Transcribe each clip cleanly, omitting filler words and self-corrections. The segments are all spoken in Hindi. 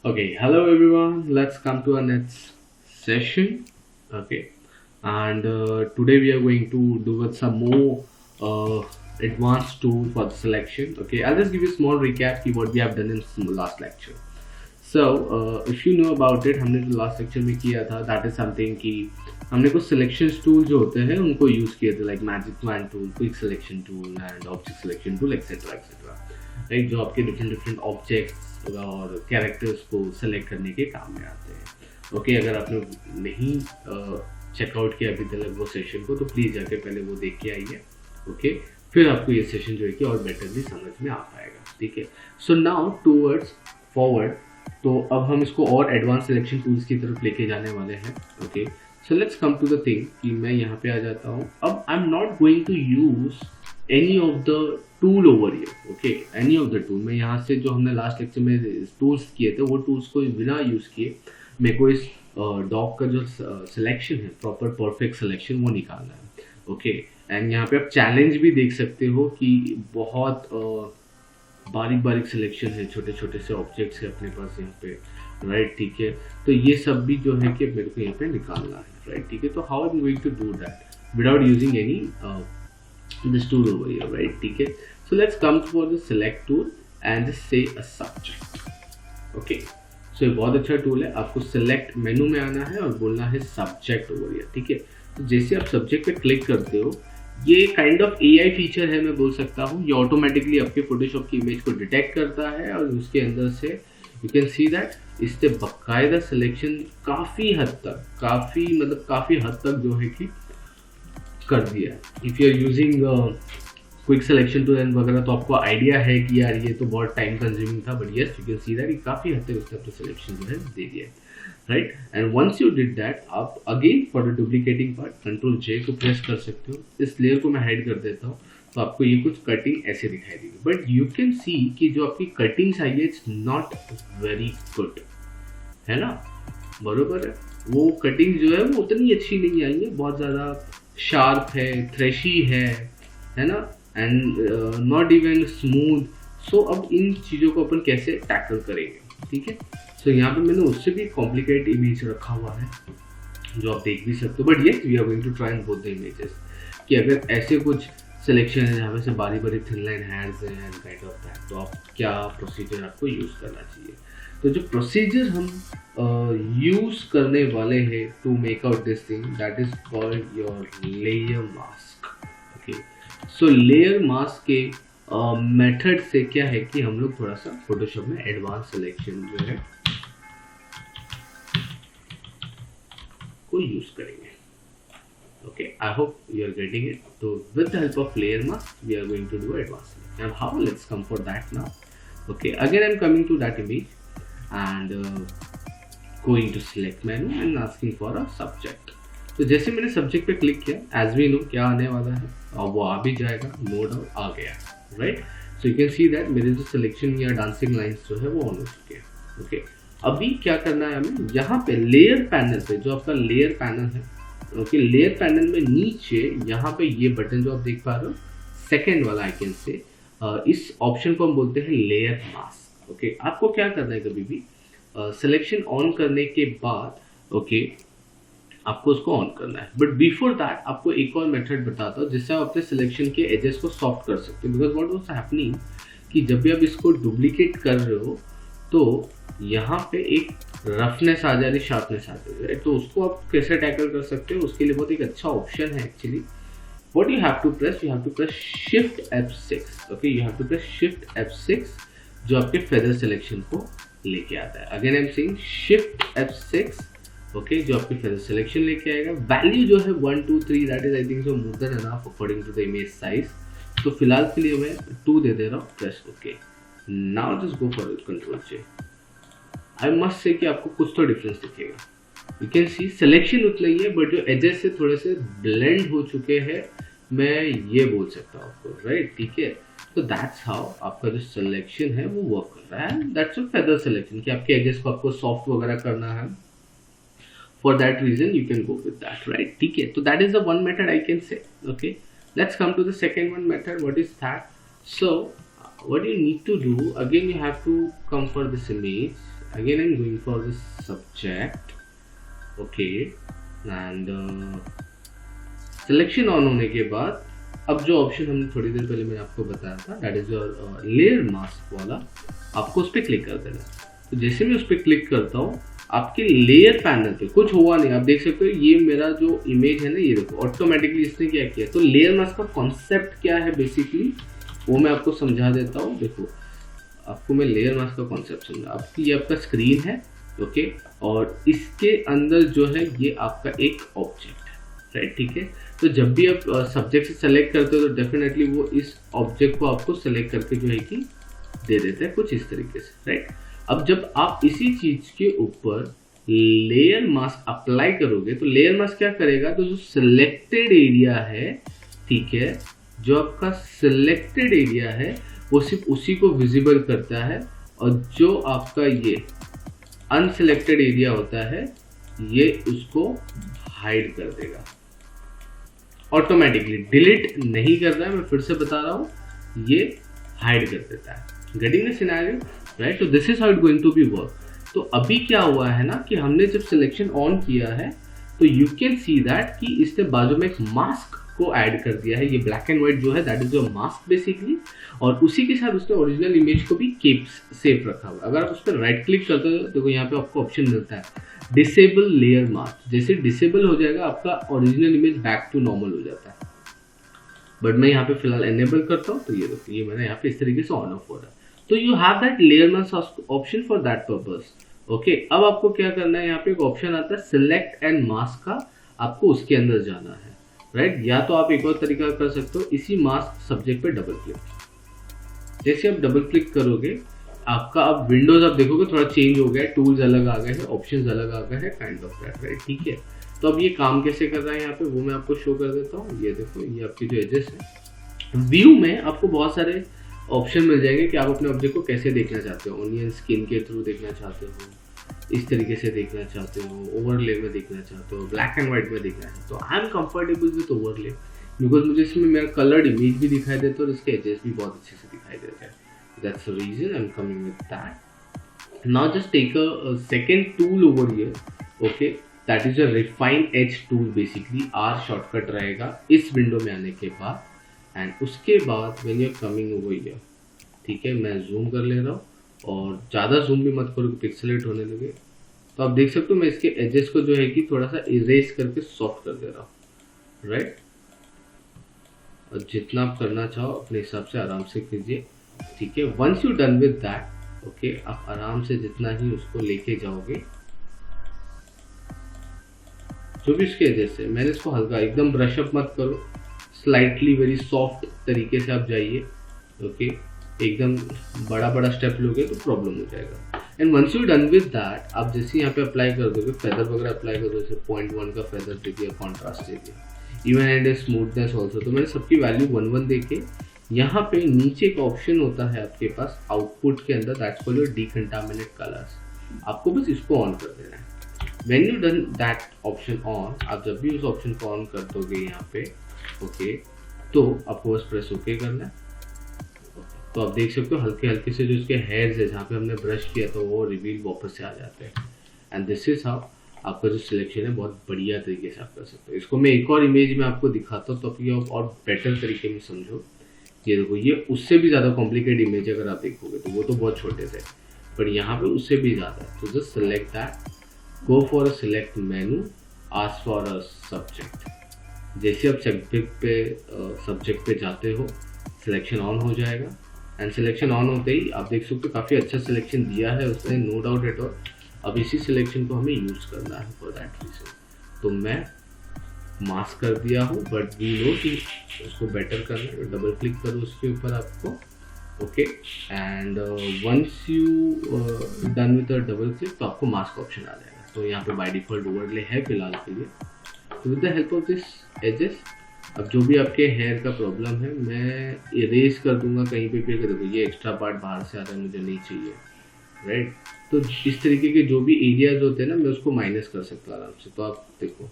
Okay, hello everyone. Let's come to our next session. Okay, and today we are going to do with some more advanced tool for the selection. Okay, I'll just give you a small recap of what we have done in last lecture. So if you know about it, हमने जो last lecture में किया था, that is something कि हमने कुछ selection tool जो होते हैं उनको use किए थे, like magic wand tool, quick selection tool and object selection tool, etc. etc. Right, जो आपके डिफरेंट डिफरेंट ऑब्जेक्ट्स और कैरेक्टर्स को सेलेक्ट करने के काम में आते हैं। ओके, अगर आपने नहीं चेकआउट किया अभी तक वो सेशन को, तो प्लीज़ जाके पहले वो देख के आइए। ओके, फिर आपको ये सेशन जो है कि और बेटरली समझ में आ पाएगा। ठीक है, सो नाउ टूवर्ड्स फॉरवर्ड, तो अब हम इसको और एडवांस सिलेक्शन टूल्स की तरफ लेके जाने वाले हैं। Okay, so let's come to the thing कि मैं यहाँ पे आ जाता हूँ। अब I am not going to use any of the tool over here. Okay, any of the tool, मैं यहाँ से जो हमने लास्ट लेक्चर में टूल्स किए थे वो टूल्स को बिना यूज किए मेरे को इस डॉग का जो सिलेक्शन है, प्रॉपर परफेक्ट सिलेक्शन, वो निकालना है। ओके, एंड यहाँ पे आप चैलेंज भी देख सकते हो कि बहुत बारीक बारीक सिलेक्शन है, छोटे छोटे से ऑब्जेक्ट्स है अपने पास यहाँ पे। राइट, ठीक है, तो ये सब भी जो है कि मेरे को यहाँ पे निकालना है। राइट, ठीक है, तो how I am going to do that without using any this tool over here, right? ठीक है, so let's come for the select tool and just say a subject. Okay, so ये बहुत अच्छा टूल है। आपको select मेनू में आना है और बोलना है subject over here। ठीक है, तो जैसे आप subject पे क्लिक करते हो, ये काइंड ऑफ AI फीचर है, मैं बोल सकता हूँ। ये ऑटोमेटिकली आपके फोटोशॉप की इमेज को डिटेक्ट करता है और उसके अंदर से यू कैन सी दैट इससे बाकायदा सिलेक्शन काफ़ी हद तक जो है कि कर दिया है। If you are using quick selection tool and वगैरह, तो आपको आइडिया है कि यार ये तो बहुत टाइम कंज्यूमिंग था, but yes you can see that काफ़ी हद तक उसने अपना सिलेक्शन जो है दे दिया है। Right, and once you did that, आप again for the duplicating part control J को प्रेस कर सकते हो। इस लेयर को मैं हाइड कर देता हूँ, तो आपको ये कुछ कटिंग ऐसे दिखाई देगी, बट यू कैन सी कि जो आपकी कटिंग्स आई है इट्स नॉट वेरी गुड, है ना? बरोबर है, वो कटिंग जो है वो उतनी अच्छी नहीं आई है, बहुत ज़्यादा शार्प है, थ्रेशी है ना, एंड नॉट इवन स्मूथ। सो अब इन चीज़ों को अपन कैसे टैकल करेंगे? ठीक है, सो यहाँ पे मैंने उससे भी कॉम्प्लिकेट इमेज रखा हुआ है जो आप देख भी सकते हो, but yes we are going to try and both the images कि अगर ऐसे कुछ सिलेक्शन है जहाँ पे से बारी बारी थिन लाइन हैंड्स हैं एंड काइंड ऑफ दैट, तो आप क्या प्रोसीजर आपको यूज़ करना चाहिए। तो जो प्रोसीजर हम यूज करने वाले हैं to make out this thing, that is called your layer mask. Okay, so layer mask के मेथड से क्या है कि हम लोग थोड़ा सा फोटोशॉप में एडवांस सिलेक्शन जो है को यूज करेंगे। Okay, I hope you are getting it. तो with the help of layer mask we are going to do advance selection. And how, let's come for that now. Okay, again I am coming to that image and going to select menu and asking for a subject। तो जैसे मैंने सब्जेक्ट पे क्लिक किया, एज वी नो क्या आने वाला है, और वो आ भी जाएगा, नो डाउट आ गया। Right, so you can see that मेरे जो सिलेक्शन या डांसिंग लाइंस जो है वो ऑन हो चुके हैं। ओके, अभी क्या करना है हमें, यहाँ पे लेयर पैनल पे, जो आपका लेयर पैनल है, ओके, लेयर पैनल में नीचे यहाँ पे ये बटन जो आप देख पा रहे हो, सेकेंड वाला आइकन से, इस ऑप्शन को हम बोलते हैं लेयर मास्क। ओके, आपको क्या करना है, कभी भी सिलेक्शन ऑन करने के बाद ओके आपको उसको ऑन करना है, बट बिफोर दैट आपको एक और मेथड बताता हूँ जिससे आप अपने सिलेक्शन के एजेस को सॉफ्ट कर सकते हो। बिकॉज व्हाट वाज हैपनिंग कि जब भी आप इसको डुप्लीकेट कर रहे हो तो यहाँ पे एक रफनेस आ जा रही, शार्पनेस आ जा रही है, तो उसको आप कैसे टैकल कर सकते हो, उसके लिए बहुत एक अच्छा ऑप्शन है actually. What you have to press Shift F6। Okay, you have to press Shift F6 जो आपके फेदर सिलेक्शन को लेके आता है। Again I am saying Shift F6। Okay, जो आपके फेदर सिलेक्शन लेके आएगा। वैल्यू जो है 1 2 3, that is I think so more than enough according to the image size. तो फिलहाल के लिए मैं 2 दे दे रहा हूँ, press okay. Now just go for control J. I must say कि आपको कुछ तो डिफरेंस दिखेगा। यू कैन सी सिलेक्शन उतना ही है, बट जो एजेस से थोड़े से ब्लेंड हो चुके हैं, मैं ये बोल सकता हूँ आपको। राइट, ठीक है, तो दैट्स हाउ आपका जो सिलेक्शन है वो वर्क कर रहा है। दैट्स अ फेदर सिलेक्शन कि आपके एजेस को आपको सॉफ्ट वगैरह करना है, for that reason you can go with that. Right, ठीक है, तो that is the one method I can say. Okay, let's come to the second one method. What is that? So what you need to do, again you have to come for this image again I am going for the subject, okay, and selection on होने के बाद अब जो ऑप्शन हमने थोड़ी देर पहले मैंने आपको बताया था, that is your layer mask वाला, आपको उस पर क्लिक कर देना। तो जैसे मैं उस पर क्लिक करता हूँ, आपके लेयर पैनल पे कुछ हुआ नहीं, आप देख सकते हो ये मेरा जो इमेज है ना, ये देखो ऑटोमेटिकली इसने क्या किया। तो लेयर मास्क का कॉन्सेप्ट क्या है बेसिकली, वो मैं आपको समझा देता हूँ। देखो आपको मैं लेयर मास्क का कॉन्सेप्ट समझा। आपकी ये आपका स्क्रीन है, ओके, और इसके अंदर जो है ये आपका एक ऑब्जेक्ट है, राइट, ठीक है। तो जब भी आप सब्जेक्ट से सेलेक्ट करते हो तो डेफिनेटली वो इस ऑब्जेक्ट को आपको सेलेक्ट करके जो है कि दे देते हैं कुछ इस तरीके से, राइट। अब जब आप इसी चीज के ऊपर लेयर मास्क अप्लाई करोगे तो लेयर मास्क क्या करेगा, तो जो सिलेक्टेड एरिया है, ठीक है, जो आपका सिलेक्टेड एरिया है वो सिर्फ उसी को विजिबल करता है, और जो आपका ये अनसिलेक्टेड एरिया होता है ये उसको हाइड कर देगा ऑटोमेटिकली। डिलीट नहीं कर रहा है, मैं फिर से बता रहा हूँ, ये हाइड कर देता है। Getting the scenario, right. तो this is how it going to be work. तो अभी क्या हुआ है ना कि हमने जब सिलेक्शन ऑन किया है तो यू कैन सी दैट कि इसने बाजू में एक मास्क को ऐड कर दिया है। ये ब्लैक एंड व्हाइट जो है that is your mask basically, और उसी के साथ उसने ओरिजिनल इमेज को भी कीप सेफ रखा हुआ है। अगर आप उस पर राइट क्लिक करते हो तो देखो यहाँ पे आपको ऑप्शन मिलता है डिसेबल लेयर मास्क। जैसे डिसेबल हो जाएगा आपका original image back to normal हो जाता है, बट मैं यहाँ पे फिलहाल एनेबल करता हूँ। तो ये देखो ये मैंने यहाँ पे इस तरीके से ऑन ऑफ हो रहा है। तो you have that layer mask option for that purpose, okay. अब आपको क्या करना है, यहाँ पे एक ऑप्शन आता है सिलेक्ट एंड मास्क का, आपको उसके अंदर जाना है, राइट। या तो आप एक और तरीका कर सकते हो, इसी मास्क सब्जेक्ट पे डबल क्लिक। जैसे आप डबल क्लिक करोगे आपका अब विंडोज आप देखोगे थोड़ा चेंज हो गया, टूल्स अलग आ गए हैं, ऑप्शंस अलग आ गए हैं, काइंड ऑफ दैट, राइट, ठीक है। तो अब ये काम कैसे कर रहा है यहाँ पे वो मैं आपको शो कर देता हूँ। ये देखो ये आपकी जो एजेस है, व्यू में आपको बहुत सारे ऑप्शन मिल जाएंगे कि आप अपने ऑब्जेक्ट को कैसे देखना चाहते हो। ऑनियन स्किन के थ्रू देखना चाहते हो, इस तरीके से देखना चाहते हो, ओवरले में देखना चाहते हो, ब्लैक एंड व्हाइट में देखना चाहते हो। तो I am comfortable with overlay because मुझे इसमें मेरा कलर्ड इमेज भी दिखाई देता है और इसके एजेस भी बहुत अच्छे से दिखाई देते हैं। That's the reason I'm coming with that. Now just take a second tool over here, okay? That is a refine edge tool basically. R shortcut रहेगा इस विंडो में आने के बाद, एंड उसके बाद when you're coming over here, ठीक है, मैं जूम कर ले रहा हूँ और ज़्यादा जूम भी मत करो पिक्सेलेट होने लगे। तो आप देख सकते हो मैं इसके एजेस को जो है कि थोड़ा सा इरेज करके सॉफ्ट कर दे रहा हूँ, राइट। और जितना आप करना चाहो अपने हिसाब से आराम से कीजिए, ठीक है। Once you done with that, okay, आप आराम से जितना ही उसको लेके जाओगे, जो भी उसके जैसे मैंने इसको हल्का एकदम ब्रश अप मत करो, स्लाइटली वेरी सॉफ्ट तरीके से आप जाइए, ओके। एकदम बड़ा बड़ा स्टेप लोगे तो प्रॉब्लम हो जाएगा। And once you done with that, आप जैसे यहाँ पे अप्लाई कर दोगे, फेदर वगैरह अप्लाई कर दो, जैसे 0.1 का फेदर दे दिया, कॉन्ट्रास्ट दे दिया, इवन एंड स्मूथनेस ऑल्सो। तो मैंने सबकी वैल्यू 1 देके यहाँ पे नीचे एक ऑप्शन होता है आपके पास आउटपुट के अंदर, दैट्स कॉल्ड योर डीकंटामिनेट कलर्स। आपको बस इसको ऑन कर देना है। When you done that option on, आप जब भी उस ऑप्शन को ऑन कर दोगे यहाँ पे, ओके, तो आपको बस प्रेस ओके करना है। तो आप देख सकते हो हल्के हल्के से जो इसके हेयर्स है जहाँ पे हमने ब्रश किया था वो रिवील वापस से आ जाते हैं। एंड दिस इज हाउ आपका जो सिलेक्शन है बहुत बढ़िया तरीके से आप कर सकते हो। इसको मैं एक और इमेज में आपको दिखाता हूँ तो आप ये और बेटर तरीके में समझो। ये देखो ये उससे भी ज़्यादा कॉम्प्लिकेटेड इमेज अगर आप देखोगे तो वो तो बहुत छोटे से, पर यहाँ पे उससे भी ज़्यादा है। तो just select that, go for a select menu, ask for a subject. जैसे आप सब्जेक्ट पे जाते हो सिलेक्शन ऑन हो जाएगा, एंड सिलेक्शन ऑन होते ही आप देख सकते हो काफ़ी अच्छा सिलेक्शन दिया है उसने, नो डाउट एट ऑल। अब इसी सिलेक्शन को हमें यूज़ करना है फॉर दैट रीजन। तो मैं मास्क कर दिया हूँ, बट वी नो कि उसको बेटर करना है। डबल क्लिक करो उसके ऊपर आपको, okay, and once you done with double click तो आपको मास्क ऑप्शन आ जाएगा। तो यहाँ पे बाय डिफॉल्ट ओवरले है फिलहाल के लिए। तो with the help of this edges, अब जो भी आपके हेयर का प्रॉब्लम है मैं इरेज कर दूंगा कहीं पे भी। देखो ये एक्स्ट्रा पार्ट बाहर से आ रहा है, मुझे नहीं चाहिए, राइट। तो इस तरीके के जो भी एरियाज होते हैं ना मैं उसको माइनस कर सकता हूँ आराम से। तो आप देखो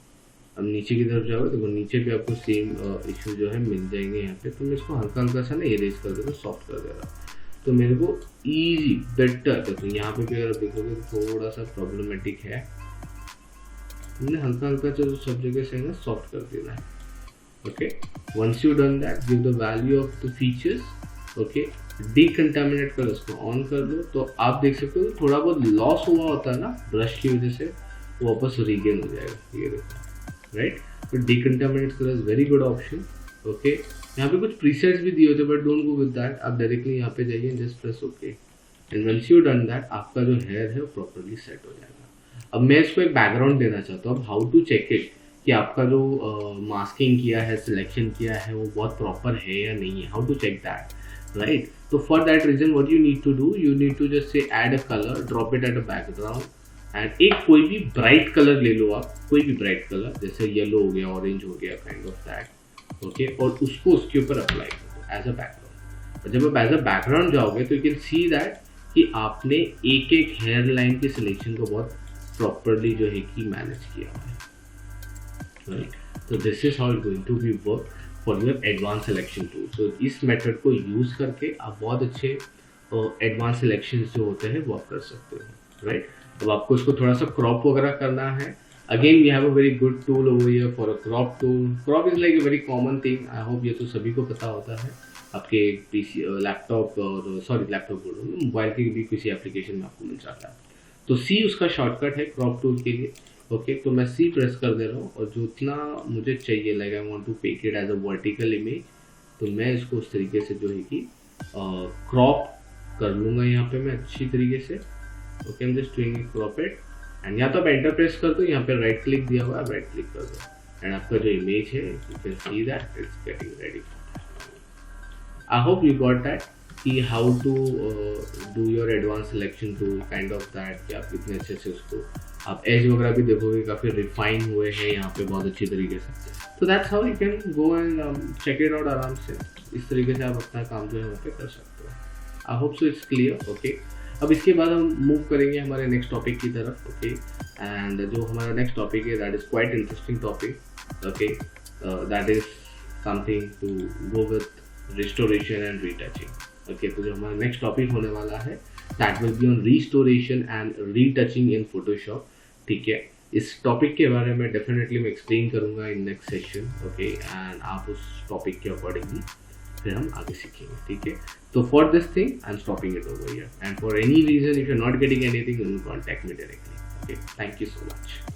अब नीचे की तरफ जाओगे तो नीचे भी आपको सेम इशू जो है मिल जाएंगे यहाँ पे। तो मैं इसको हल्का हल्का सा ना इरेज कर दे रहा हूँ, सॉफ्ट कर दे रहा हूँ। तो मेरे को ईजी बेटर, तो यहाँ पे भी अगर देखोगे तो थोड़ा सा प्रॉब्लमेटिक है, हमने हल्का हल्का जो सब जगह से ना सॉफ्ट कर देना है। Okay, once you done that, give the value of the features, okay, decontaminate कर उसको ऑन कर लो, तो आप देख सकते हो थोड़ा बहुत लॉस हुआ होता है ना ब्रश की वजह से, वो वापस रीगेन हो जाएगा। ये देखो, राइट। तो decontaminate colour is very good option. Okay, यहाँ पे कुछ प्रीसेट्स भी दिए होते हैं, but don't go with that, आप डायरेक्टली यहाँ पे जाइए, just press okay, and once you done that, आपका जो हेयर है वो प्रॉपरली सेट हो जाएगा। अब मैं इसको एक बैकग्राउंड देना चाहता हूँ। अब हाउ टू चेक इट कि आपका जो मास्किंग किया है, सिलेक्शन किया है, वो बहुत प्रॉपर है या नहीं है, how to check that, right. तो for that reason what you need to do, you need to just say add a colour, drop it at a background, and एक कोई भी ब्राइट कलर ले लो आप, कोई भी ब्राइट कलर, जैसे येलो हो गया, ऑरेंज हो गया, काइंड ऑफ दैट, ओके, और उसको उसके ऊपर अप्लाई करो एज अ बैकग्राउंड। और जब आप एज अ बैकग्राउंड जाओगे तो यू कैन सी दैट कि आपने एक एक हेयर लाइन के सिलेक्शन को बहुत प्रॉपरली जो है कि मैनेज किया हुआ है, राइट। तो this is how it going to be work for your advance selection tool. तो इस मेथड को यूज करके आप बहुत अच्छे एडवांस सिलेक्शन जो होते हैं वो आप कर सकते हो, राइट। अब आपको इसको थोड़ा सा क्रॉप वगैरह करना है, again we have a very good tool over here for a crop tool. Crop is like a very common thing, I hope ये तो सभी को पता होता है। आपके पीसी, लैपटॉप, और सॉरी लैपटॉप बोल रहा हूँ, मोबाइल के भी किसी एप्लीकेशन में आपको मिल जाता है। तो सी उसका शॉर्टकट है क्रॉप टूल के लिए। ओके, तो मैं सी प्रेस कर दे रहा हूँ, और जितना मुझे चाहिए, like I want to make it as a vertical image, तो मैं इसको उस तरीके से जो है कि क्रॉप कर लूँगा यहाँ पे मैं अच्छी तरीके से। Okay, I am just doing crop it, and या तो आप एंटर प्रेस कर दो, यहाँ पे राइट क्लिक दिया हुआ है, राइट क्लिक कर दो, एंड आपका जो इमेज है you can see that it's getting ready. I hope you got that कि how to do your advance selection tool, kind of that, कि आप कितने अच्छे से उसको, आप एज वगैरह भी देखोगे काफ़ी रिफाइन हुए हैं यहाँ पे बहुत अच्छी तरीके से। तो that's how you can go and check it out आराम से। इस तरीके से आप अपना काम जो है वहाँ पे कर सकते हो। I hope so it's clear. Okay, अब इसके बाद हम मूव करेंगे हमारे नेक्स्ट टॉपिक की तरफ। ओके, एंड जो हमारा नेक्स्ट टॉपिक है that is quite interesting topic. Okay, that is something to go with restoration and retouching. Okay, तो जो हमारा नेक्स्ट टॉपिक होने वाला है that will be on restoration and retouching in Photoshop. ठीक है, इस टॉपिक के बारे में डेफिनेटली मैं एक्सप्लेन करूंगा in next session. Okay, and आप उस टॉपिक के अकॉर्डिंगली फिर हम आगे सीखेंगे। ठीक है, तो for this thing I am stopping it over here, and for any reason if you are not getting anything you will contact me directly. Okay, thank you so much.